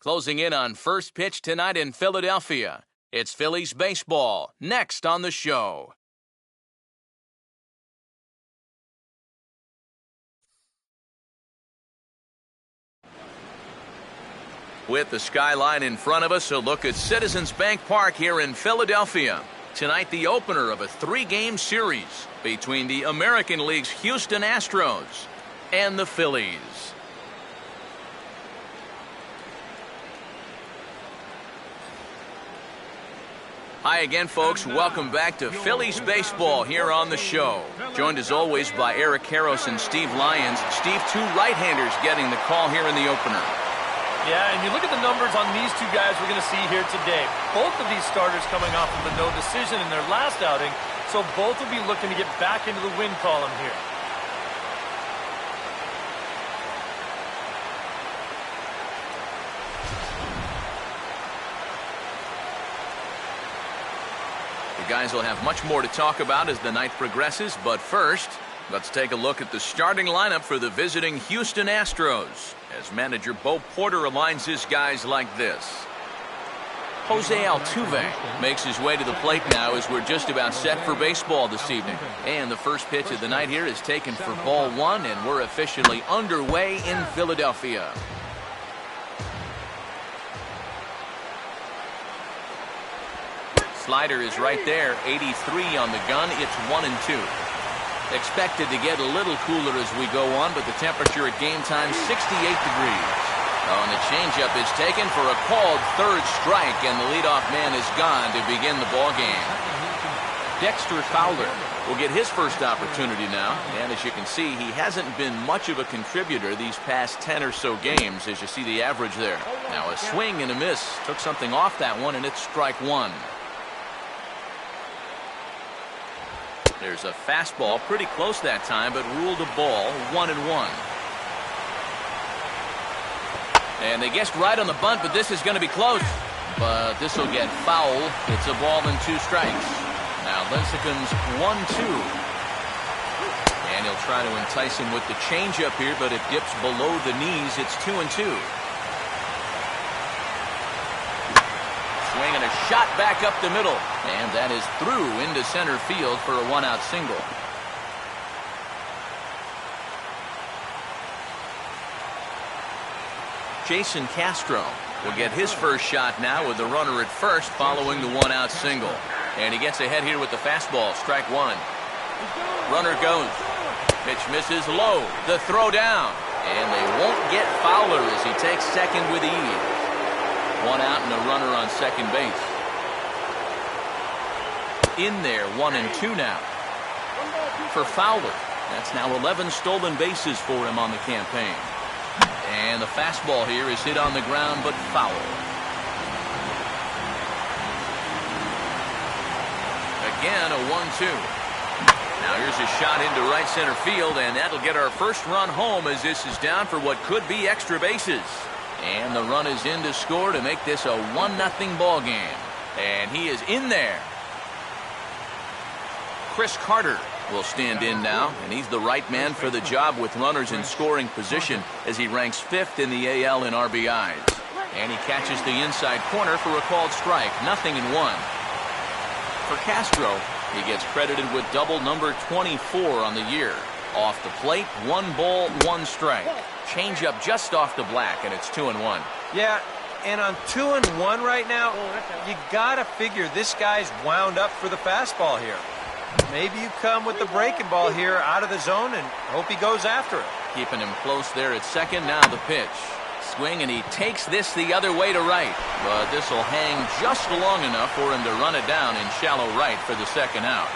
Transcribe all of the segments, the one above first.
Closing in on first pitch tonight in Philadelphia. It's Phillies baseball next on the show. With the skyline in front of us, a look at Citizens Bank Park here in Philadelphia. Tonight, the opener of a 3-game series between the American League's Houston Astros and the Phillies. Hi again, folks. Welcome back to Phillies baseball here on the show. Joined as always by Eric Karros and Steve Lyons. Steve, 2 right-handers getting the call here in the opener. Yeah, and you look at the numbers on these 2 guys we're going to see here today. Both of these starters coming off of the no decision in their last outing, so both will be looking to get back into the win column here. The guys will have much more to talk about as the night progresses, but first, let's take a look at the starting lineup for the visiting Houston Astros, as manager Bo Porter aligns his guys like this. Jose Altuve makes his way to the plate now as we're just about set for baseball this evening. And the first pitch of the night here is taken for ball 1, and we're officially underway in Philadelphia. Slider is right there, 83 on the gun. It's 1-2. Expected to get a little cooler as we go on, but the temperature at game time, 68 degrees. Oh, and the changeup is taken for a called third strike, and the leadoff man is gone to begin the ball game. Dexter Fowler will get his first opportunity now, and as you can see, he hasn't been much of a contributor these past 10 or so games, as you see the average there. Now a swing and a miss took something off that one, and it's strike 1. There's a fastball pretty close that time, but ruled a ball, 1-1. And they guessed right on the bunt, but this is going to be close. But this will get foul. It's a ball and 2 strikes. Now Lincecum's 1-2. And he'll try to entice him with the changeup here, but it dips below the knees. It's 2-2. Swing and a shot back up the middle. And that is through into center field for a 1-out single. Jason Castro will get his first shot now with the runner at first following the 1-out single. And he gets ahead here with the fastball, strike 1. Runner goes. Pitch misses low. The throw down. And they won't get Fowler as he takes second with ease. 1 out and a runner on second base. In there, 1-2 now. For Fowler, that's now 11 stolen bases for him on the campaign. And the fastball here is hit on the ground, but foul. Again, a 1-2. Now here's a shot into right center field, and that'll get our first run home as this is down for what could be extra bases. And the run is in to score to make this a 1-0 ball game. And he is in there. Chris Carter will stand in now, and he's the right man for the job with runners in scoring position as he ranks 5th in the AL in RBIs. And he catches the inside corner for a called strike, 0-1. For Castro, he gets credited with double number 24 on the year. Off the plate, 1 ball, 1 strike. Changeup just off the black, and it's 2-1. Yeah, and on 2-1 right now, you gotta figure this guy's wound up for the fastball here. Maybe you come with the breaking ball here out of the zone and hope he goes after it. Keeping him close there at second. Now the pitch. Swing, and he takes this the other way to right. But this will hang just long enough for him to run it down in shallow right for the second out.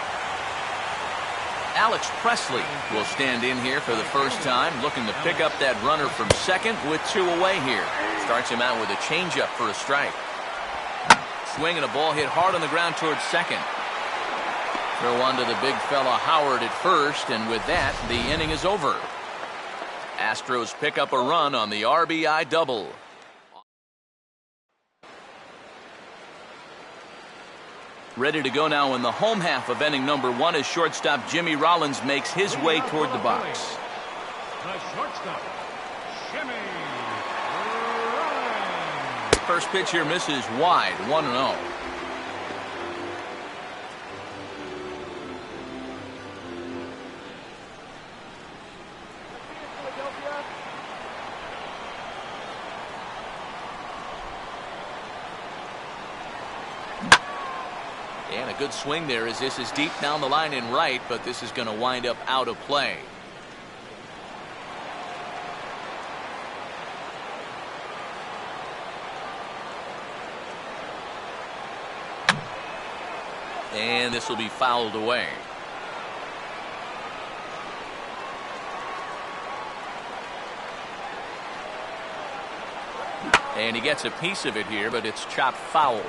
Alex Presley will stand in here for the first time, looking to pick up that runner from second with 2 away here. Starts him out with a changeup for a strike. Swing and a ball hit hard on the ground towards second. Throw on to the big fella Howard at first, and with that, the inning is over. Astros pick up a run on the RBI double. Ready to go now in the home half of inning number 1 as shortstop Jimmy Rollins makes his way toward the box. The shortstop, Jimmy Rollins. First pitch here misses wide, 1-0. And a good swing there as this is deep down the line in right, but this is going to wind up out of play. And this will be fouled away. And he gets a piece of it here, but it's chopped foul.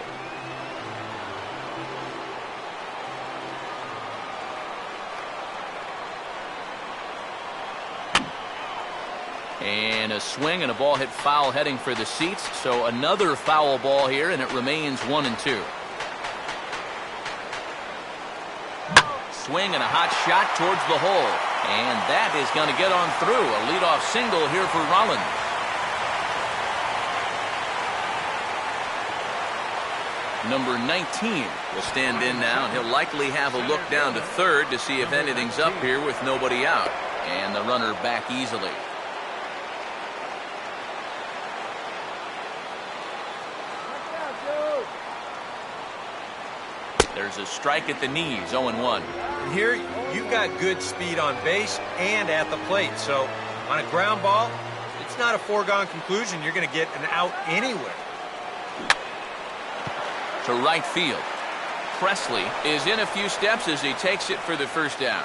And a swing and a ball hit foul heading for the seats. So another foul ball here, and it remains 1-2. Swing and a hot shot towards the hole. And that is going to get on through. A leadoff single here for Rollins. Number 19 will stand in now, and he'll likely have a look down to third to see if anything's up here with nobody out. And the runner back easily. There's a strike at the knees, 0-1. Here, you've got good speed on base and at the plate. So, on a ground ball, it's not a foregone conclusion you're going to get an out anyway. To right field. Presley is in a few steps as he takes it for the first down.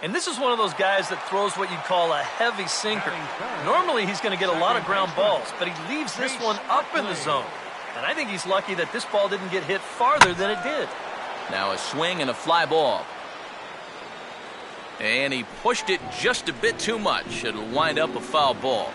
And this is one of those guys that throws what you'd call a heavy sinker. Normally, he's going to get a lot of ground balls, but he leaves this one up in the zone. And I think he's lucky that this ball didn't get hit farther than it did. Now a swing and a fly ball. And he pushed it just a bit too much. It'll wind up a foul ball.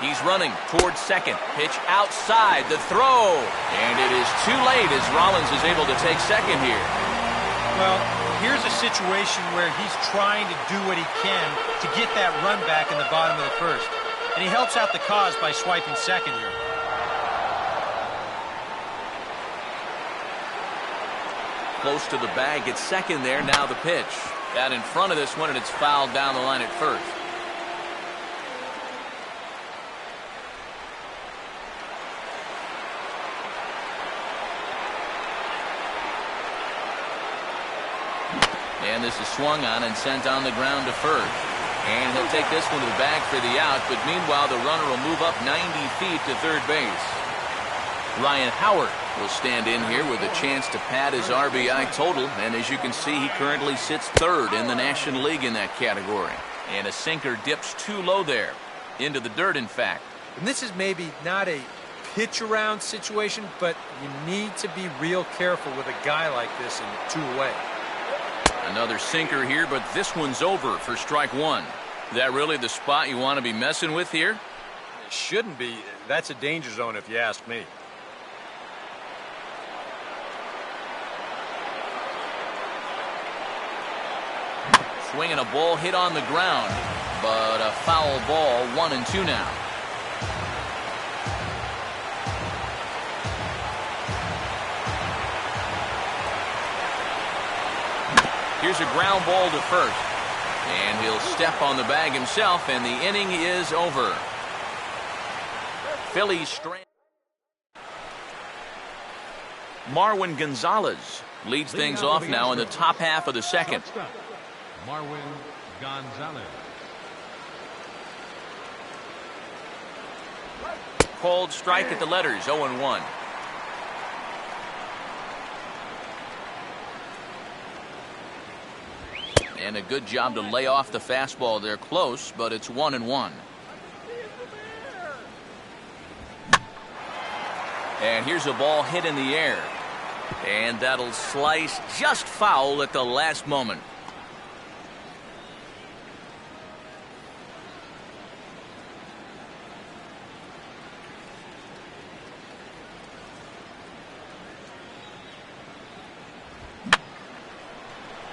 He's running towards second. Pitch outside. The throw. And it is too late as Rollins is able to take second here. Well, here's a situation where he's trying to do what he can to get that run back in the bottom of the first. And he helps out the cause by swiping second here. Close to the bag. It's second there. Now the pitch. Got in front of this one, and it's fouled down the line at first. And this is swung on and sent on the ground to first. And he'll take this one to the bag for the out, but meanwhile the runner will move up 90 feet to third base. Ryan Howard will stand in here with a chance to pad his RBI total, and as you can see, he currently sits third in the National League in that category. And a sinker dips too low there, into the dirt in fact. And this is maybe not a pitch around situation, but you need to be real careful with a guy like this in two away. Another sinker here, but this one's over for strike one. Is that really the spot you want to be messing with here? It shouldn't be. That's a danger zone if you ask me. Swinging a ball hit on the ground, but a foul ball, 1-2 now. Here's a ground ball to first. And he'll step on the bag himself, and the inning is over. Phillies strand. Marwin Gonzalez leads things off now in the top half of the second. Marwin Gonzalez. Called strike at the letters, 0-1. And a good job to lay off the fastball. They're close, but it's 1-1. And here's a ball hit in the air. And that'll slice just foul at the last moment.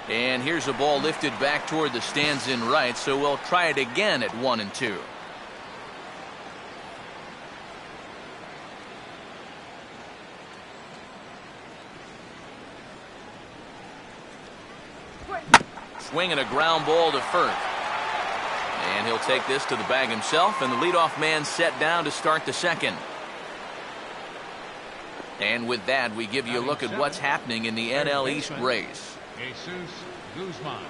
And here's a ball lifted back toward the stands in right, so we'll try it again at 1-2. Swinging a ground ball to first. And he'll take this to the bag himself, and the leadoff man set down to start the second. And with that, we give you a look at what's happening in the NL East race. Jesus Guzman.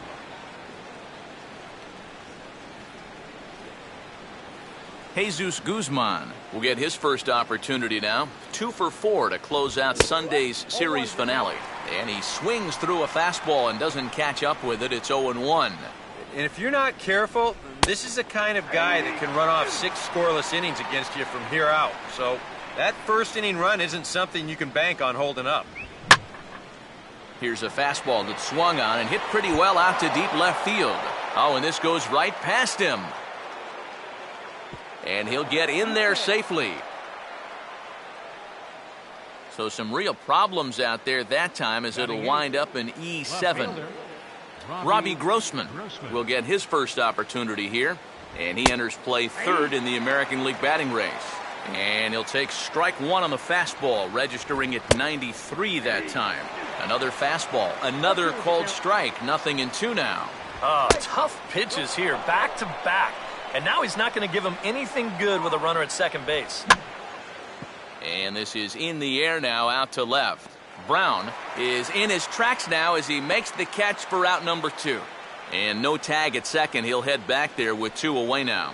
Jesus Guzman will get his first opportunity now. 2 for 4 to close out Sunday's series finale. And he swings through a fastball and doesn't catch up with it. It's 0-1. And if you're not careful, this is the kind of guy that can run off 6 scoreless innings against you from here out. So that first inning run isn't something you can bank on holding up. Here's a fastball that swung on and hit pretty well out to deep left field. Oh, and this goes right past him. And he'll get in there safely. So some real problems out there that time, as it'll wind up in E7. Robbie Grossman will get his first opportunity here, and he enters play third in the American League batting race. And he'll take strike one on the fastball, registering at 93 that time. Another fastball, another called strike, 0-2 now. Oh, tough pitches here, back to back. And now he's not going to give him anything good with a runner at second base. And this is in the air now, out to left. Brown is in his tracks now as he makes the catch for out number 2. And no tag at second. He'll head back there with 2 away now.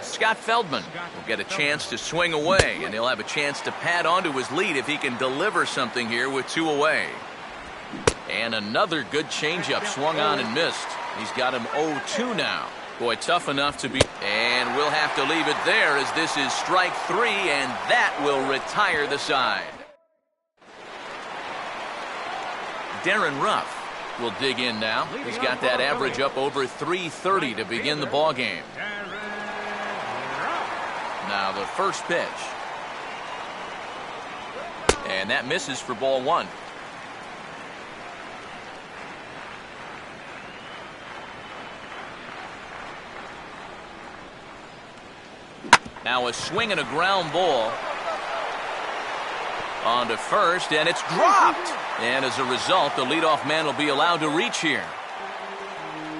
Scott Feldman will get a chance to swing away, and he'll have a chance to pad onto his lead if he can deliver something here with 2 away. And another good changeup swung on and missed. He's got him 0-2 now. Boy, tough enough to beat. And we'll have to leave it there as this is strike 3, and that will retire the side. Darren Ruff will dig in now. He's got that average up over 330 to begin the ball game. Now the first pitch. And that misses for ball 1. Now a swing and a ground ball on to first, and it's dropped. And as a result, the leadoff man will be allowed to reach here.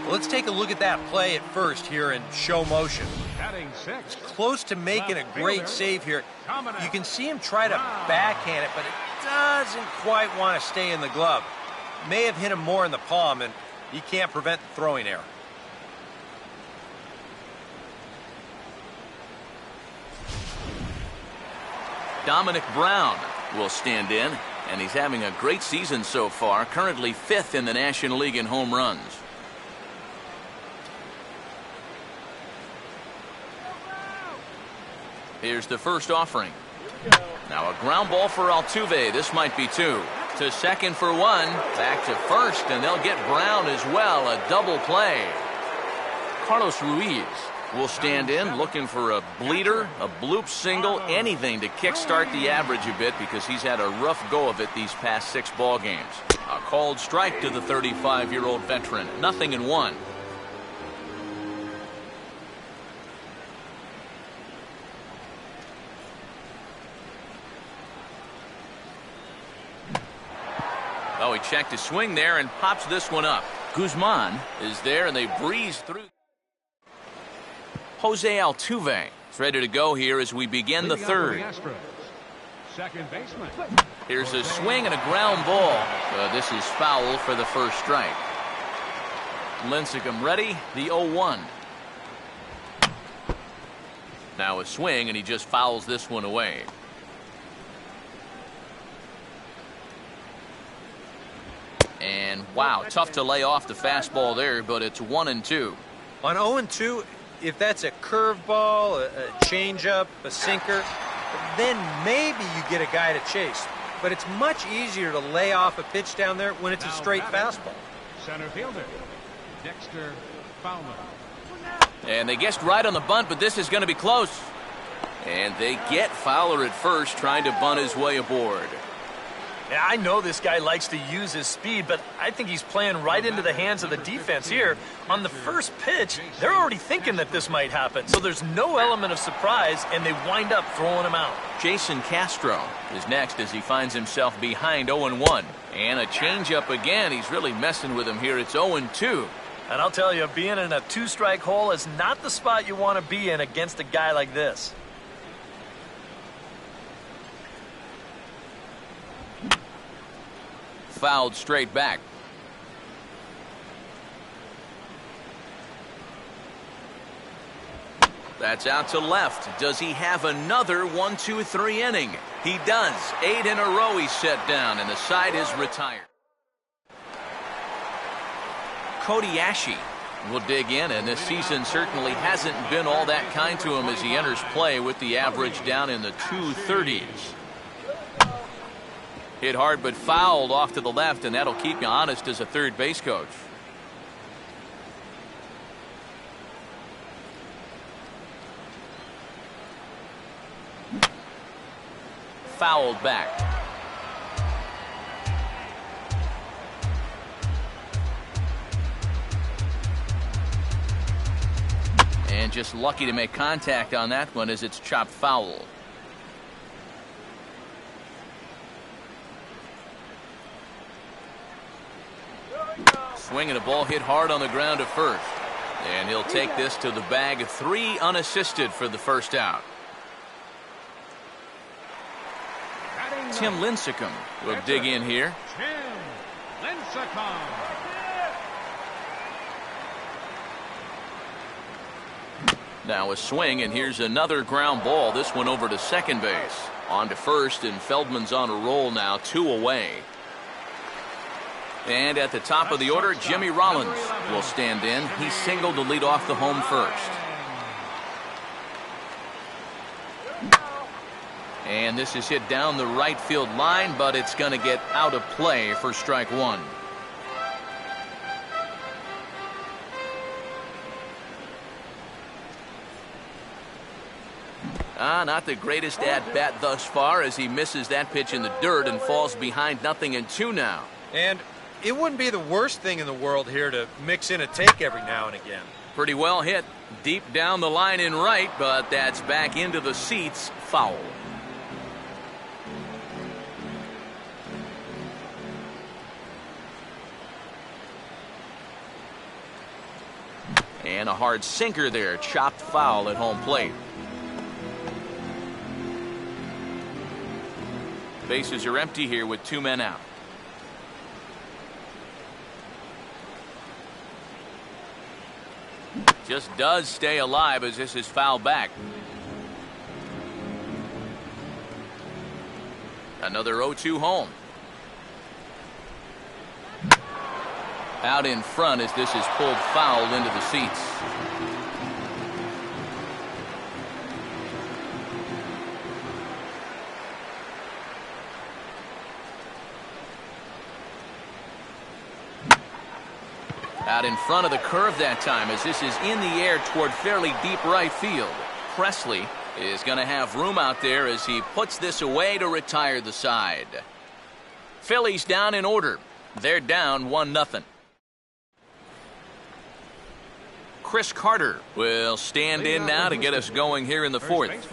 Well, let's take a look at that play at first here in show motion. It's close to making a great save here. You can see him try to backhand it, but it doesn't quite want to stay in the glove. May have hit him more in the palm, and he can't prevent the throwing error. Dominic Brown will stand in, and he's having a great season so far, currently 5th in the National League in home runs. Here's the first offering. Now a ground ball for Altuve. This might be 2. To second for 1. Back to first, and they'll get Brown as well. A double play. Carlos Ruiz will stand in, looking for a bleeder, a bloop single, anything to kickstart the average a bit, because he's had a rough go of it these past 6 ball games. A called strike to the 35-year-old veteran. 0-1. Oh, he checked his swing there and pops this one up. Guzman is there, and they breeze through. Jose Altuve is ready to go here as we begin the third. Second baseman. Here's a swing and a ground ball. This is foul for the first strike. Lincecum ready, the 0-1. Now a swing, and he just fouls this one away. And wow, tough to lay off the fastball there, but it's 1-2. On 0-2, if that's a curveball, a changeup, a sinker, then maybe you get a guy to chase. But it's much easier to lay off a pitch down there when it's a straight fastball. Center fielder, Dexter Fowler. And they guessed right on the bunt, but this is going to be close. And they get Fowler at first, trying to bunt his way aboard. Yeah, I know this guy likes to use his speed, but I think he's playing right into the hands of the defense here. On the first pitch, they're already thinking that this might happen, so there's no element of surprise, and they wind up throwing him out. Jason Castro is next as he finds himself behind 0-1. And a changeup again. He's really messing with him here. It's 0-2. And I'll tell you, being in a two-strike hole is not the spot you want to be in against a guy like this. Fouled straight back. That's out to left. Does he have another 1-2-3 inning? He does. 8 in a row he's set down, and the side is retired. Cody Ashe will dig in, and this season certainly hasn't been all that kind to him as he enters play with the average down in the 230s. Hit hard but fouled off to the left, and that'll keep you honest as a third base coach. Fouled back. And just lucky to make contact on that one as it's chopped foul. Swinging a ball hit hard on the ground to first. And he'll take this to the bag. 3 unassisted for the first out. Tim Lincecum will dig in here. Tim Lincecum. Now a swing, and here's another ground ball. This one over to second base. On to first, and Feldman's on a roll now, 2 away. And at the top of the order, Jimmy Rollins will stand in. He singled to lead off the home first. And this is hit down the right field line, but it's going to get out of play for strike 1. Not the greatest at-bat thus far as he misses that pitch in the dirt and falls behind 0-2 now. And it wouldn't be the worst thing in the world here to mix in a take every now and again. Pretty well hit deep down the line in right, but that's back into the seats, foul. And a hard sinker there, chopped foul at home plate. Bases are empty here with 2 men out. Just does stay alive as this is fouled back. Another 0-2 home. Out in front as this is pulled foul into the seats. Out in front of the curve that time as this is in the air toward fairly deep right field. Presley is going to have room out there as he puts this away to retire the side. Phillies down in order. They're down 1-0. Chris Carter will stand in now to get us going here in the 4th.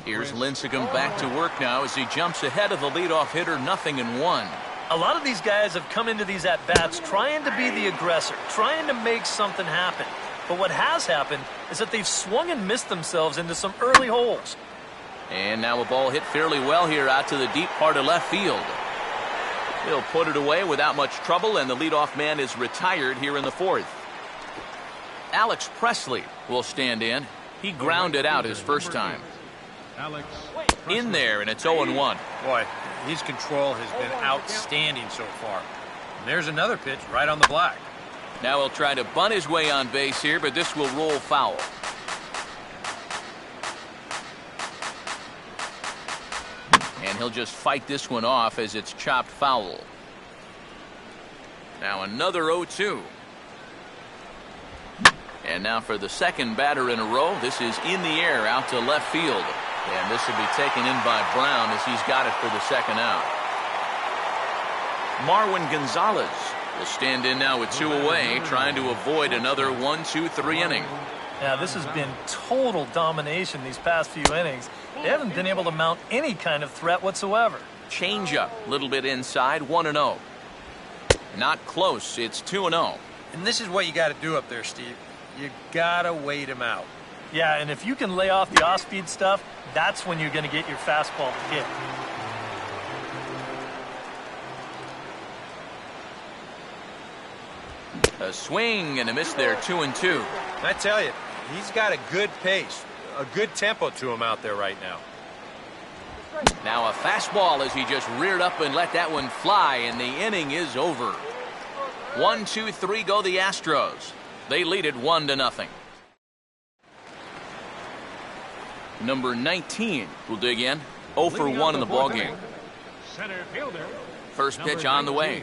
Here's Lincecum back to work now as he jumps ahead of the leadoff hitter, 0-1. A lot of these guys have come into these at-bats trying to be the aggressor, trying to make something happen. But what has happened is that they've swung and missed themselves into some early holes. And now a ball hit fairly well here out to the deep part of left field. He'll put it away without much trouble, and the leadoff man is retired here in the 4th. Alex Presley will stand in. He grounded out his first time. Alex In there, and it's 0-1. Boy, his control has been outstanding so far. And there's another pitch right on the black. Now he'll try to bunt his way on base here, but this will roll foul. And he'll just fight this one off as it's chopped foul. Now another 0-2. And now for the second batter in a row, this is in the air out to left field. And this will be taken in by Brown as he's got it for the second out. Marwin Gonzalez will stand in now with 2 away, trying to avoid another 1-2-3 inning. Yeah, this has been total domination these past few innings. They haven't been able to mount any kind of threat whatsoever. Changeup, a little bit inside, 1-0. Not close, it's 2-0. And this is what you got to do up there, Steve. You got to wait him out. Yeah, and if you can lay off the off-speed stuff, that's when you're going to get your fastball to hit. A swing and a miss there, 2-2. I tell you, he's got a good pace, a good tempo to him out there right now. Now a fastball as he just reared up and let that one fly, and the inning is over. 1-2-3 go the Astros. They lead it 1-0. Number 19 will dig in. 0 for 1 in the ballgame. Center fielder. First pitch on the way.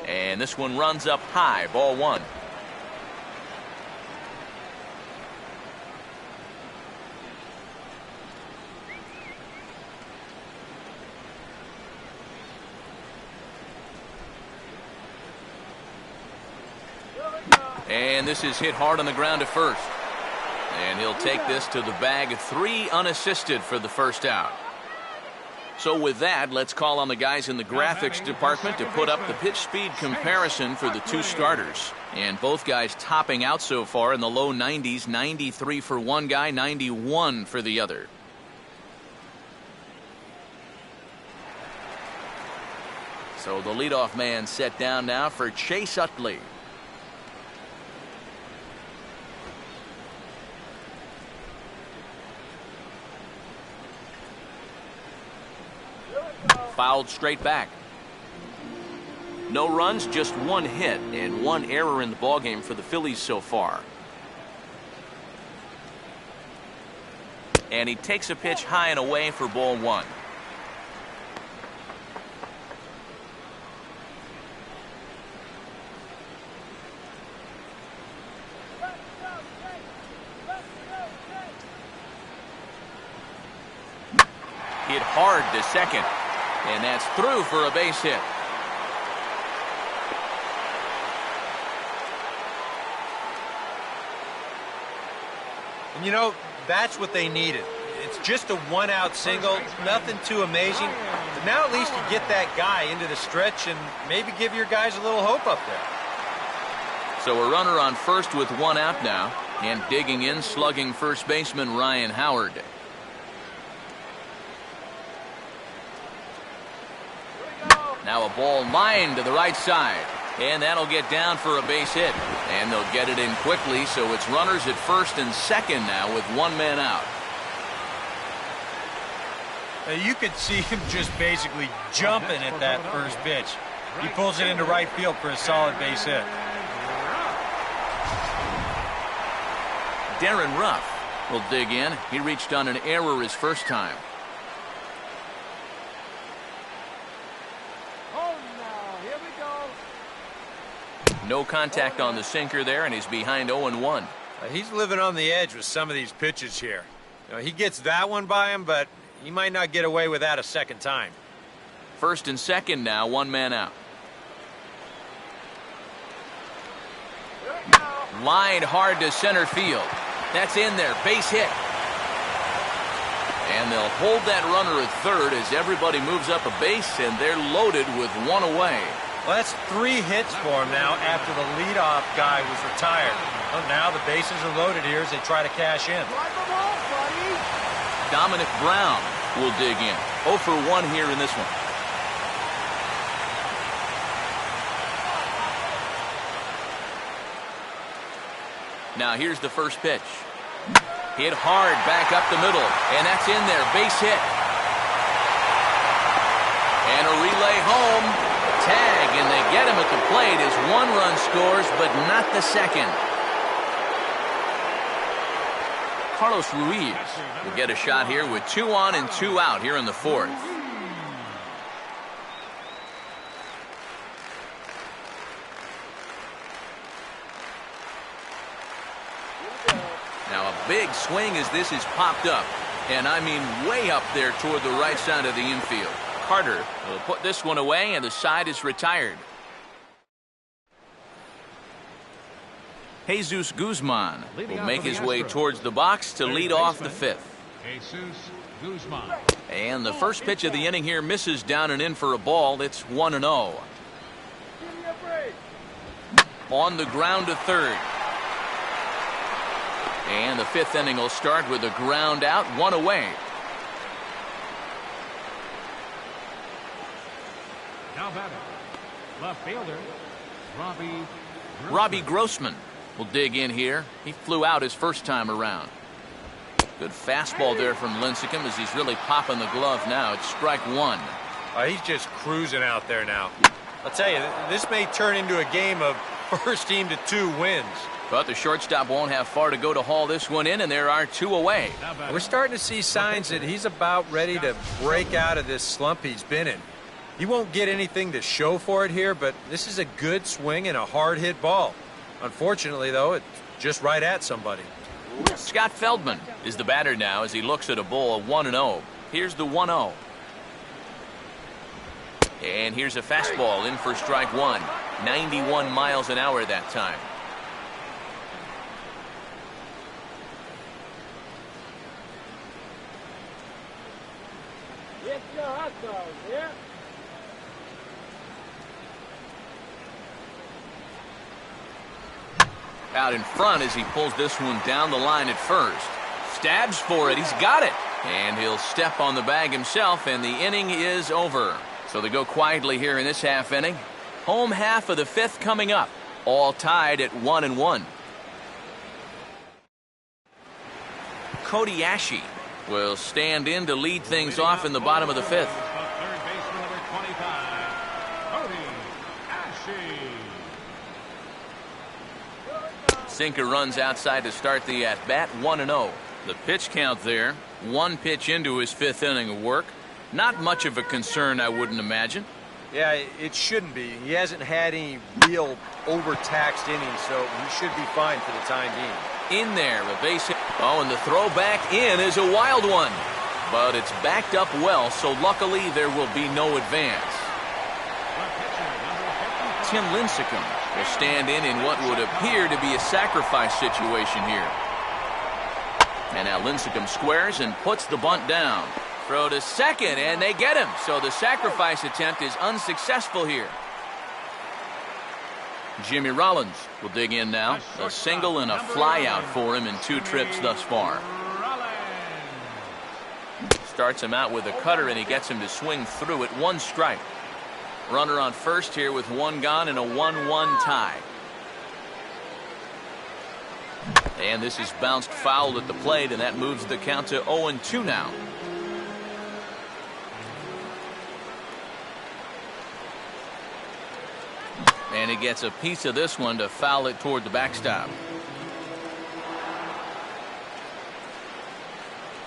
And this one runs up high, ball 1. And this is hit hard on the ground to first. And he'll take this to the bag. 3 unassisted for the first out. So with that, let's call on the guys in the graphics department to put up the pitch speed comparison for the 2 starters. And both guys topping out so far in the low 90s, 93 for one guy, 91 for the other. So the leadoff man set down now for Chase Utley. Fouled straight back. No runs, just 1 hit and 1 error in the ballgame for the Phillies so far. And he takes a pitch high and away for ball 1. Hit hard to second. And that's through for a base hit. And you know, that's what they needed. It's just a 1-out single, nothing too amazing. But now at least you get that guy into the stretch and maybe give your guys a little hope up there. So a runner on first with 1 out now. And digging in, slugging first baseman Ryan Howard. Now a ball lined to the right side. And that'll get down for a base hit. And they'll get it in quickly, so it's runners at first and second now with 1 man out. You could see him just basically jumping at that first pitch. He pulls it into right field for a solid base hit. Darren Ruff will dig in. He reached on an error his first time. No contact on the sinker there, and he's behind 0-1. He's living on the edge with some of these pitches here. You know, he gets that one by him, but he might not get away with that a second time. First and second now, 1 man out. Lined hard to center field. That's in there, base hit. And they'll hold that runner at third as everybody moves up a base, and they're loaded with 1 away. Well, that's 3 hits for him now after the leadoff guy was retired. Well, now the bases are loaded here as they try to cash in. Dominic Brown will dig in. 0 for 1 here in this one. Now here's the first pitch. Hit hard back up the middle, and that's in there, base hit. And a relay home. Tag, and they get him at the plate as 1 run scores, but not the second. Carlos Ruiz will get a shot here with 2 on and 2 out here in the 4th. Now a big swing as this is popped up, and I mean way up there toward the right side of the infield. Carter will put this one away, and the side is retired. Jesus Guzman will make his way towards the box to lead off the fifth. Jesus Guzman. And the first pitch of the inning here misses down and in for a ball. It's 1-0. On the ground to third. And the fifth inning will start with a ground out, one away. Now batting, left fielder, Robbie Grossman will dig in here. He flew out his first time around. Good fastball there from Lincecum as he's really popping the glove now. It's strike one. He's just cruising out there now. I'll tell you, this may turn into a game of first team to 2 wins. But the shortstop won't have far to go to haul this one in, and there are 2 away. We're starting to see signs that he's about ready to break out of this slump he's been in. He won't get anything to show for it here, but this is a good swing and a hard-hit ball. Unfortunately, though, it's just right at somebody. Scott Feldman is the batter now as he looks at a ball of 1-0. Here's the 1-0. And here's a fastball in for strike one. 91 miles an hour that time. Get your hot dog, yeah? Out in front as he pulls this one down the line at first. Stabs for it. He's got it. And he'll step on the bag himself, and the inning is over. So they go quietly here in this half inning. Home half of the fifth coming up. All tied at 1-1. Cody Ashe will stand in to lead things off in the bottom of the fifth. third baseman, number 25, Cody Ashe. Sinker runs outside to start the at-bat, 1-0. The pitch count there, 1 pitch into his fifth inning of work. Not much of a concern, I wouldn't imagine. Yeah, it shouldn't be. He hasn't had any real overtaxed innings, so he should be fine for the time being. In there, a base hit. Oh, and the throw back in is a wild one. But it's backed up well, so luckily there will be no advance. Tim Lincecum will stand in what would appear to be a sacrifice situation here. And now Lincecum squares and puts the bunt down. Throw to second, and they get him. So the sacrifice attempt is unsuccessful here. Jimmy Rollins will dig in now. A single and a fly out for him in 2 trips thus far. Starts him out with a cutter, and he gets him to swing through it. 1 strike. Runner on first here with 1 gone and a 1-1 tie. And this is bounced foul at the plate, and that moves the count to 0-2 now. And he gets a piece of this one to foul it toward the backstop.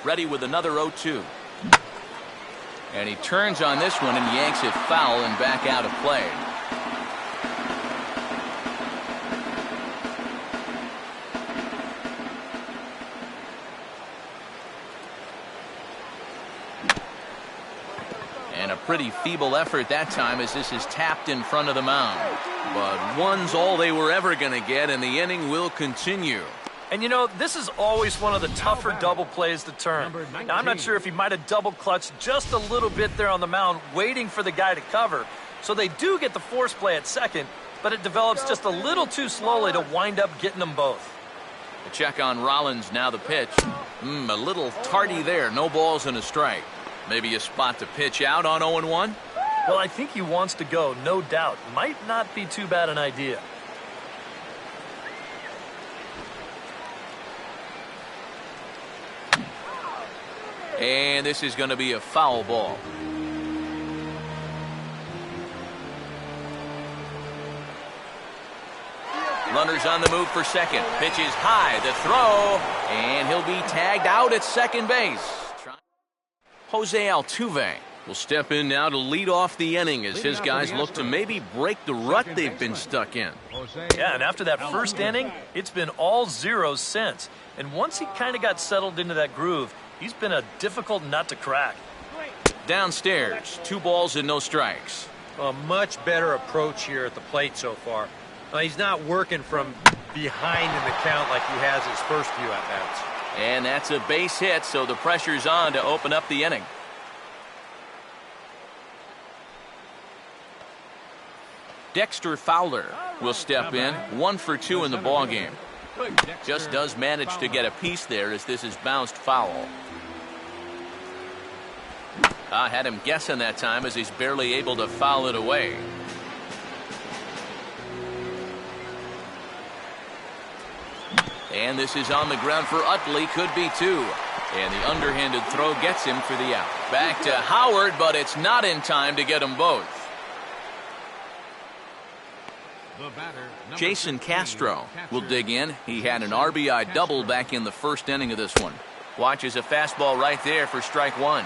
Ready with another 0-2. And he turns on this one and yanks it foul and back out of play. And a pretty feeble effort that time as this is tapped in front of the mound. But 1's all they were ever going to get, and the inning will continue. And you know, this is always one of the tougher double plays to turn. Now, I'm not sure if he might have double clutched just a little bit there on the mound, waiting for the guy to cover. So they do get the force play at second, but it develops just a little too slowly to wind up getting them both. A check on Rollins, now the pitch. A little tardy there, no balls and a strike. Maybe a spot to pitch out on 0-1? Well, I think he wants to go, no doubt. Might not be too bad an idea. And this is going to be a foul ball. Runners on the move for second. Pitch is high, the throw, and he'll be tagged out at second base. Jose Altuve will step in now to lead off the inning as his guys look to maybe break the rut they've been stuck in. Yeah, and after that first inning, it's been all zeros since. And once he kind of got settled into that groove, he's been a difficult nut to crack. Downstairs, 2 balls and no strikes. A much better approach here at the plate so far. He's not working from behind in the count like he has his first few at-bats. And that's a base hit, so the pressure's on to open up the inning. Dexter Fowler will step in, 1 for 2 in the ballgame. Just does manage to get a piece there as this is bounced foul. I had him guessing that time as he's barely able to foul it away. And this is on the ground for Utley, could be 2. And the underhanded throw gets him for the out. Back to Howard, but it's not in time to get them both. Jason Castro will dig in. He had an RBI double back in the first inning of this one. Watches a fastball right there for strike 1.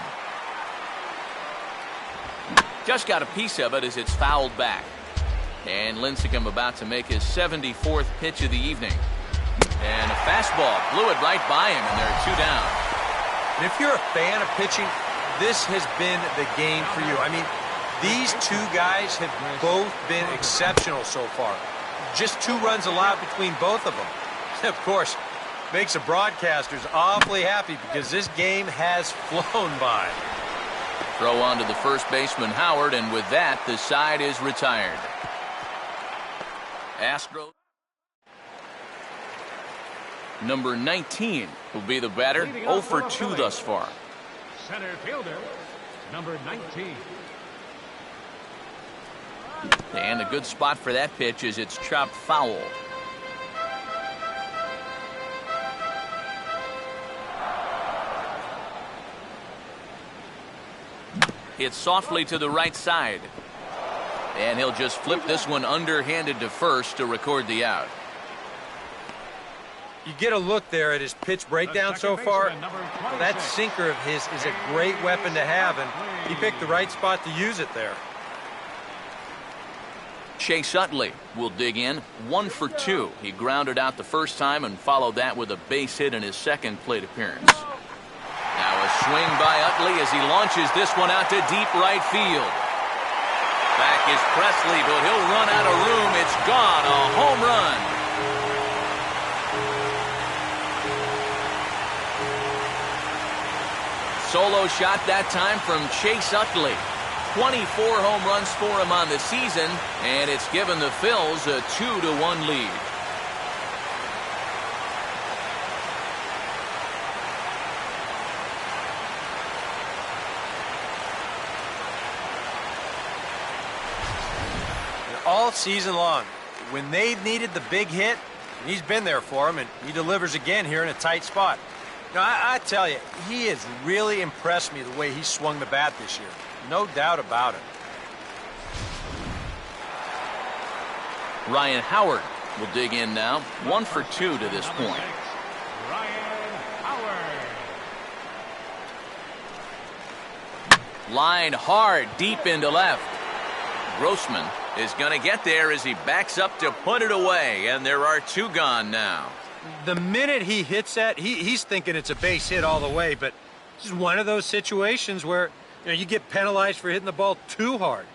Just got a piece of it as it's fouled back. And Lincecum about to make his 74th pitch of the evening. And a fastball blew it right by him, and there are 2 down. And if you're a fan of pitching, this has been the game for you. I mean, these 2 guys have both been exceptional so far. Just 2 runs allowed between both of them. Of course, makes the broadcasters awfully happy because this game has flown by. Throw on to the first baseman, Howard, and with that, the side is retired. Astros. Number 19 will be the batter, 0 for 2 thus far. Center fielder, number 19. And a good spot for that pitch is it's chopped foul. Hit softly to the right side. And he'll just flip this one underhanded to first to record the out. You get a look there at his pitch breakdown so far. Well, that sinker of his is a great weapon to have, and he picked the right spot to use it there. Chase Utley will dig in, 1 for 2. He grounded out the first time and followed that with a base hit in his second plate appearance. Now a swing by Utley as he launches this one out to deep right field. Back is Presley, but he'll run out of room. It's gone, a home run. Solo shot that time from Chase Utley. 24 home runs for him on the season, and it's given the Phils a 2-1 lead. All season long, when they've needed the big hit, he's been there for them, and he delivers again here in a tight spot. Now, I tell you, he has really impressed me the way he swung the bat this year. No doubt about it. Ryan Howard will dig in now. 1 for 2 to this point. Ryan Howard. Line hard deep into left. Grossman is going to get there as he backs up to put it away, and there are 2 gone now. The minute he hits that, he's thinking it's a base hit all the way, but this is one of those situations where you get penalized for hitting the ball too hard.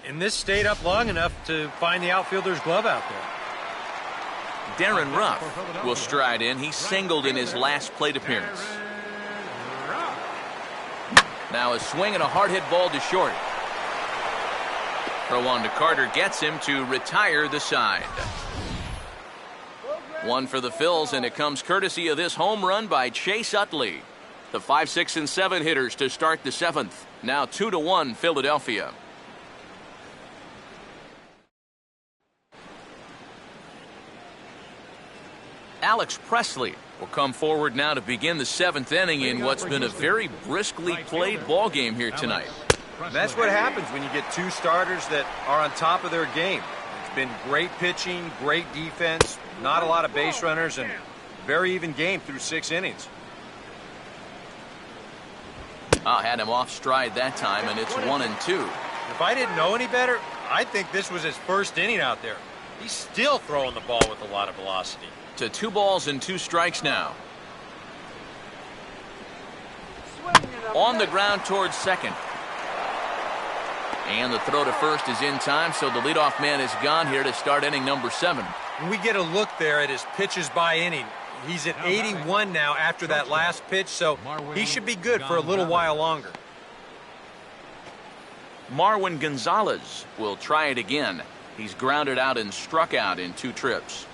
And this stayed up long enough to find the outfielder's glove out there. Darren Ruff will stride in. He singled in his last plate appearance. Now a swing and a hard hit ball to short. Throw on to Carter gets him to retire the side. 1 for the Phils, and it comes courtesy of this home run by Chase Utley. The 5, 6, and 7 hitters to start the 7th. Now 2-1 Philadelphia. Alex Presley will come forward now to begin the 7th inning in what's been a very briskly played ball game here tonight. That's what happens when you get 2 starters that are on top of their game. It's been great pitching, great defense, not a lot of base runners, and very even game through 6 innings. Had him off stride that time, and it's 1-2. If I didn't know any better, I'd think this was his first inning out there. He's still throwing the ball with a lot of velocity. To 2 balls and 2 strikes now. On the ground towards second. And the throw to first is in time, so the leadoff man is gone here to start inning number 7. When we get a look there at his pitches by inning, he's at 81 now after that last pitch, so he should be good for a little while longer. Marwin Gonzalez will try it again. He's grounded out and struck out in 2 trips.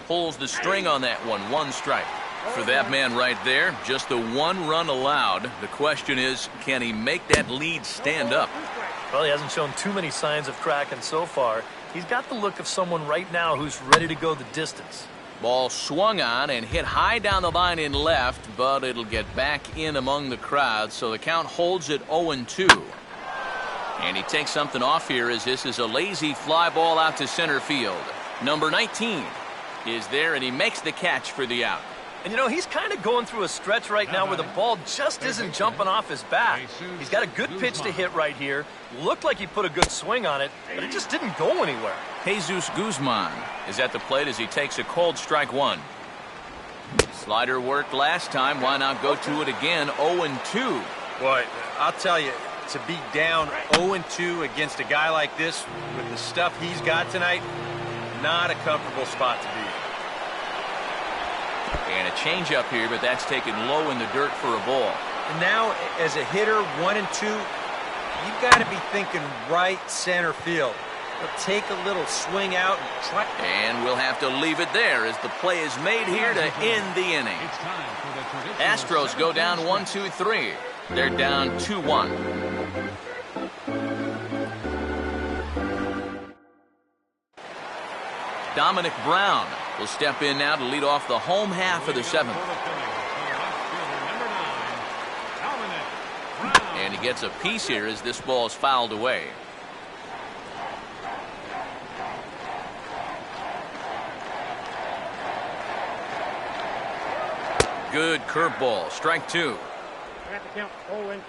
Pulls the string on that one, 1 strike. For that man right there, just the 1 run allowed. The question is, can he make that lead stand up? Well, he hasn't shown too many signs of cracking so far. He's got the look of someone right now who's ready to go the distance. Ball swung on and hit high down the line in left, but it'll get back in among the crowd, so the count holds at 0-2. And he takes something off here as this is a lazy fly ball out to center field. Number 19 is there, and he makes the catch for the out. And, you know, he's kind of going through a stretch right now where the ball just isn't jumping off his bat. He's got a good pitch to hit right here. Looked like he put a good swing on it, but it just didn't go anywhere. Jesus Guzman is at the plate as he takes a cold strike 1. Slider worked last time. Why not go to it again? 0-2. Boy, I'll tell you, to be down 0-2 against a guy like this with the stuff he's got tonight, not a comfortable spot to be in. And a changeup here, but that's taken low in the dirt for a ball. And now, as a hitter, 1 and 2, you've got to be thinking right center field. He'll take a little swing out and try. And we'll have to leave it there as the play is made here to end the inning. Astros go down 1-2-3. They're down 2-1. Dominic Brown will step in now to lead off the home half of the 7th. And he gets a piece here as this ball is fouled away. Good curveball, strike 2. At the count, 0-2.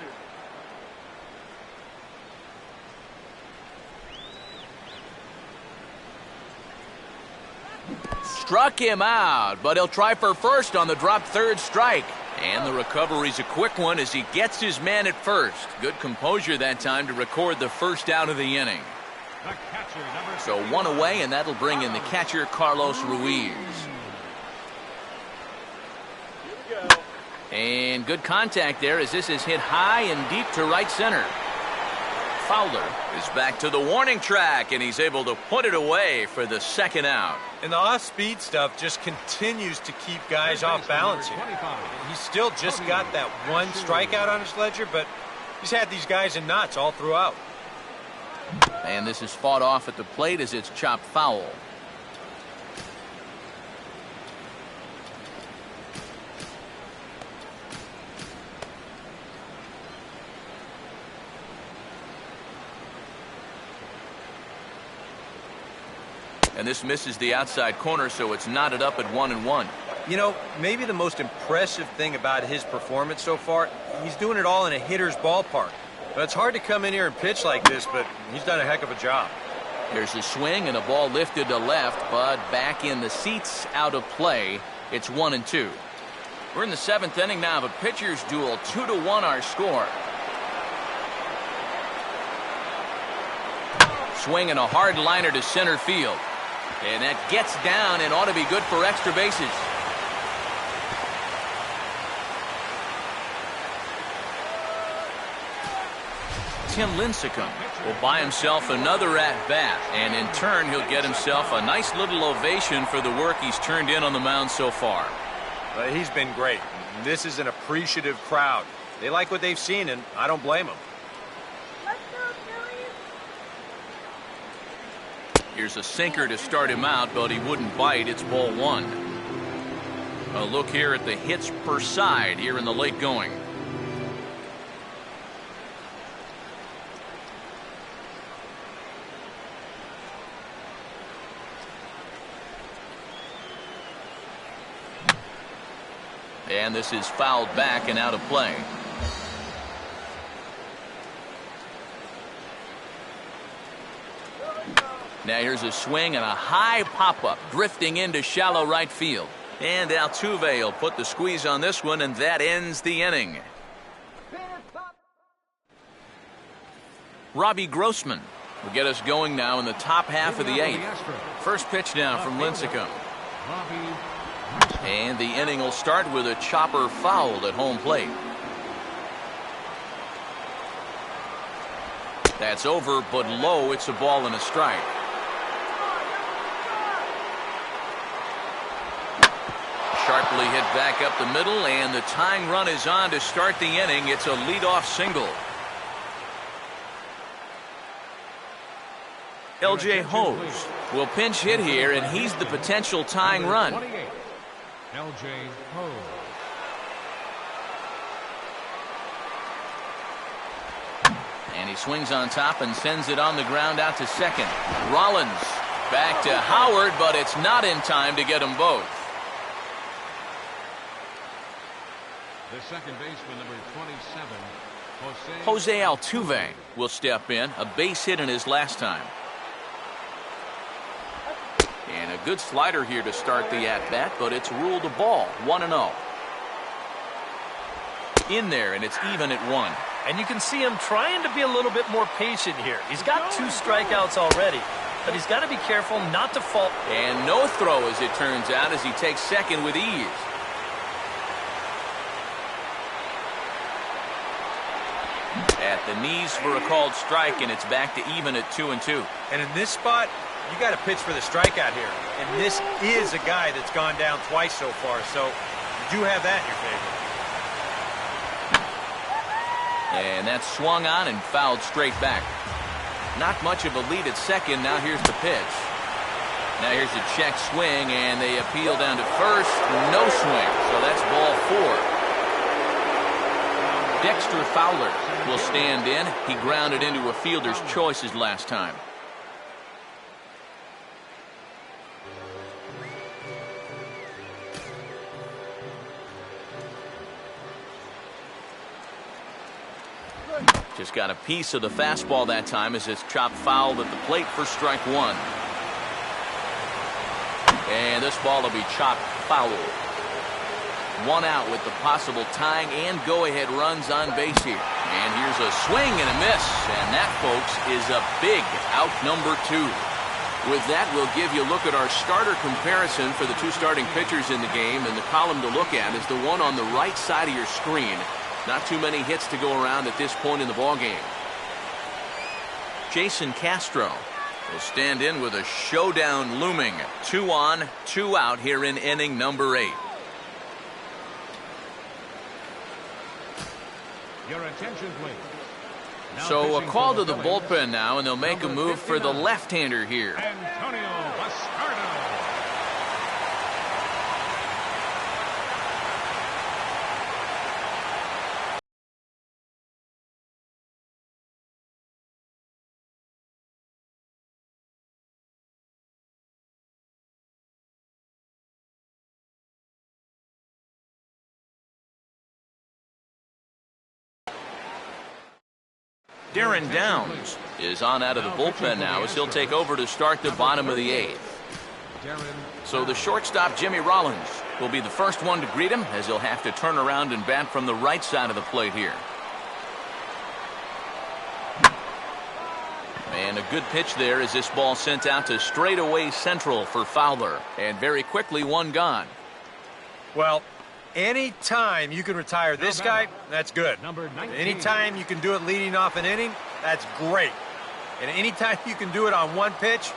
Struck him out, but he'll try for first on the dropped 3rd strike. And the recovery's a quick one as he gets his man at first. Good composure that time to record the first out of the inning. So 1 away, and that'll bring in the catcher, Carlos Ruiz. And good contact there as this is hit high and deep to right center. Fowler is back to the warning track, and he's able to put it away for the 2nd out. And the off-speed stuff just continues to keep guys off balance here. He's still just got that 1 strikeout on his ledger, but he's had these guys in knots all throughout. And this is fought off at the plate as it's chopped foul. And this misses the outside corner, so it's knotted up at 1-1. You know, maybe the most impressive thing about his performance so far, he's doing it all in a hitter's ballpark. But it's hard to come in here and pitch like this, but he's done a heck of a job. There's a swing and a ball lifted to left, but back in the seats, out of play. It's 1-2. We're in the 7th inning now of a pitcher's duel. 2-1 our score. Swing and a hard liner to center field. And that gets down and ought to be good for extra bases. Tim Lincecum will buy himself another at-bat, and in turn he'll get himself a nice little ovation for the work he's turned in on the mound so far. He's been great. This is an appreciative crowd. They like what they've seen, and I don't blame them. Here's a sinker to start him out, but he wouldn't bite. It's ball 1. A look here at the hits per side here in the late going. And this is fouled back and out of play. Now here's a swing and a high pop-up drifting into shallow right field. And Altuve will put the squeeze on this one, and that ends the inning. Robbie Grossman will get us going now in the top half of the 8th. First pitch now from Lincecum. And the inning will start with a chopper fouled at home plate. That's over, but low. It's a ball and a strike. Sharply hit back up the middle, and the tying run is on to start the inning. It's a leadoff single. L.J. Hose will pinch hit here, and he's the potential tying run. L.J. Hose. And he swings on top and sends it on the ground out to second. Rollins back to Howard, but it's not in time to get them both. The second baseman, number 27, Jose Altuve will step in. A base hit in his last time. And a good slider here to start the at-bat, but it's ruled a ball. 1-0. In there, and it's even at 1. And you can see him trying to be a little bit more patient here. He's got 2 strikeouts already, but he's got to be careful not to fall. And no throw, as it turns out, as he takes second with ease. At the knees for a called strike, and it's back to even at 2-2. And in this spot, you got to pitch for the strikeout here. And this is a guy that's gone down twice so far, so you do have that in your favor. And that's swung on and fouled straight back. Not much of a lead at second. Now here's the pitch. Now here's a check swing, and they appeal down to first. No swing, so that's ball 4. Dexter Fowler will stand in. He grounded into a fielder's choice his last time. Just got a piece of the fastball that time as it's chopped foul at the plate for strike 1. And this ball will be chopped foul. 1 out with the possible tying and go-ahead runs on base here. And here's a swing and a miss. And that, folks, is a big out number 2. With that, we'll give you a look at our starter comparison for the 2 starting pitchers in the game. And the column to look at is the one on the right side of your screen. Not too many hits to go around at this point in the ballgame. Jason Castro will stand in with a showdown looming. 2 on, 2 out here in inning number 8. Your attention, please. So a call to the bullpen now, and they'll make a move for the left-hander here. Antonio Bastardo. Darren Downs is on out of the bullpen now as he'll take over to start the bottom of the 8th. So the shortstop, Jimmy Rollins, will be the first one to greet him as he'll have to turn around and bat from the right side of the plate here. And a good pitch there as this ball sent out to straightaway central for Fowler. And very quickly, 1 gone. Well, anytime you can retire this guy, that's good. Anytime you can do it leading off an inning, that's great. And anytime you can do it on 1 pitch,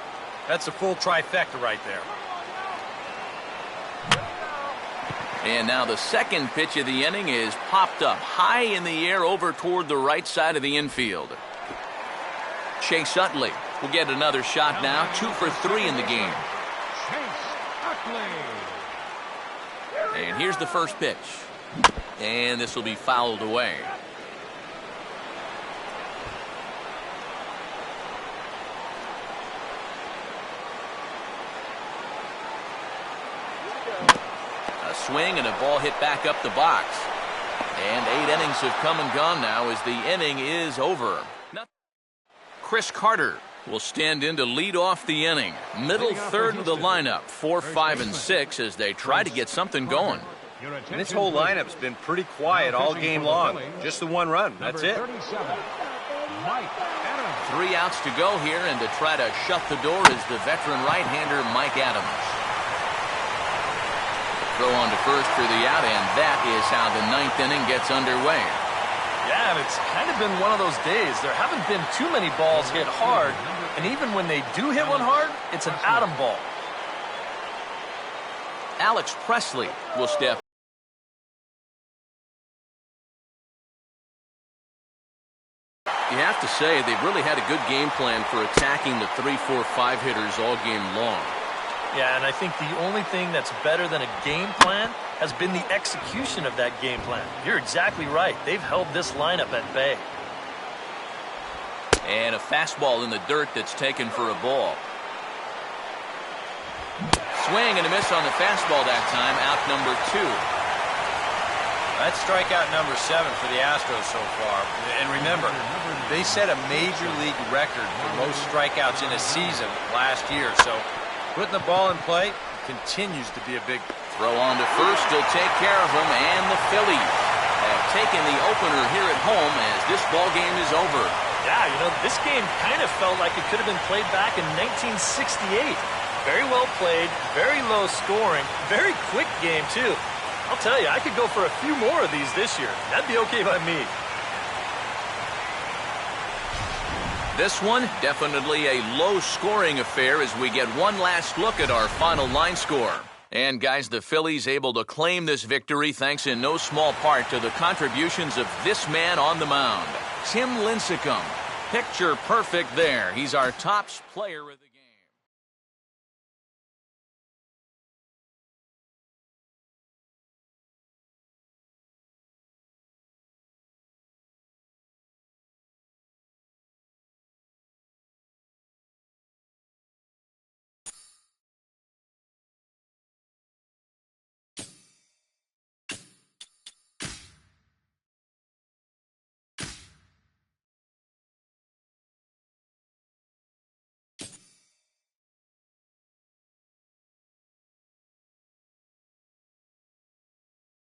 that's a full trifecta right there. And now the second pitch of the inning is popped up high in the air over toward the right side of the infield. Chase Utley will get another shot now. 2 for 3 in the game. Chase Utley. And here's the first pitch. And this will be fouled away. A swing and a ball hit back up the box. And 8 innings have come and gone now as the inning is over. Chris Carter will stand in to lead off the inning. Middle third of the lineup, 4, 5, and 6 as they try to get something going. And this whole lineup's been pretty quiet all game long. Just the 1 run. That's it. Mike Adams. 3 outs to go here, and to try to shut the door is the veteran right-hander Mike Adams. Throw on to first for the out, and that is how the 9th inning gets underway. Yeah, and it's kind of been one of those days. There haven't been too many balls hit hard, and even when they do hit one hard, it's an atom ball. Alex Presley will step. You have to say they've really had a good game plan for attacking the 3, 4, 5 hitters all game long. Yeah, and I think the only thing that's better than a game plan has been the execution of that game plan. You're exactly right. They've held this lineup at bay. And a fastball in the dirt that's taken for a ball. Swing and a miss on the fastball that time, out number 2. That's strikeout number 7 for the Astros so far. And remember, they set a major league record for most strikeouts in a season last year. So putting the ball in play continues to be a big. Throw on to first, he'll take care of him, and the Phillies have taken the opener here at home as this ball game is over. Yeah, you know, this game kind of felt like it could have been played back in 1968. Very well played, very low scoring, very quick game, too. I'll tell you, I could go for a few more of these this year. That'd be okay by me. This one, definitely a low-scoring affair as we get one last look at our final line score. And, guys, the Phillies able to claim this victory thanks in no small part to the contributions of this man on the mound, Tim Lincecum. Picture perfect there. He's our top player of the game.